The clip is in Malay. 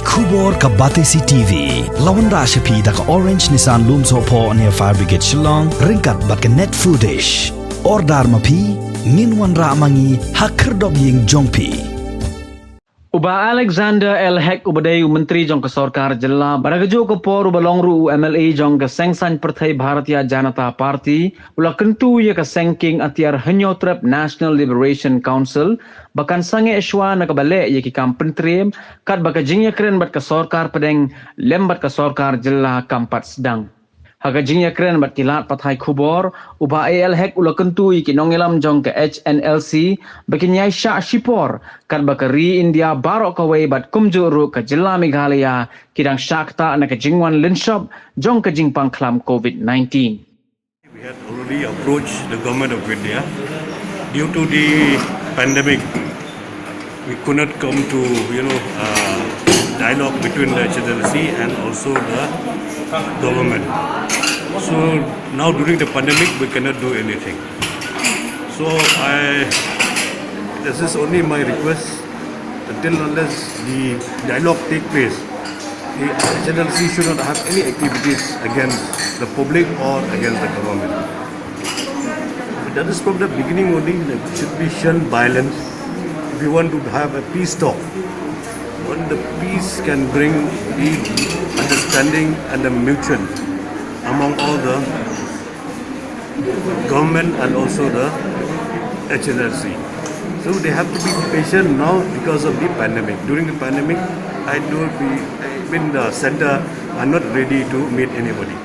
Kubor ka Batesi TV. Lawan Rashapi da ka Orange Nissan Lumso po near Fire Brigade Shillong. Ringkat bat ka net foodish. Ordar mapi. Minwan Ramangi Hakerdog Ying Jongpi. Uba Alexander Hnlc ubadai Menteri jong ke Sarkar Jilla baragajo ke por uba longru MLA jong ke Sengsan Partai Bharatiya Janata Party ula kentu ye ke Sengking atiar Henyotrep National Liberation Council bahkan sange eswa na kabale ye ki kam Pyntriem kat baka Jingïakren bat ke Sarkar Pedeng lembat ke Sarkar Jilla kampat Sdang. Haga Jingïakren bat kilat pathai khubor uba Hnlc ula kentu ki nongelam jong ke Hnlc bakinyai syak shipor kat baka ri India barok kawai bat kumjuru ke Jilla Meghalaya kidang syakta na ke jingwan linshop jong ke jingpang klam COVID-19. We had already approached the government of India. Due to the pandemic, we could not come to dialogue between the Hnlc and also the government. So now during the pandemic we cannot do anything. So this is only my request, until unless the dialogue take place, the Hnlc should not have any activities against the public or against the government. That is from the beginning only, that should be shunned violence. If we want to have a peace talk, when the peace can bring the understanding and the mutual among all the government and also the Hnlc. So they have to be patient now because of the pandemic. During the pandemic, the center are not ready to meet anybody.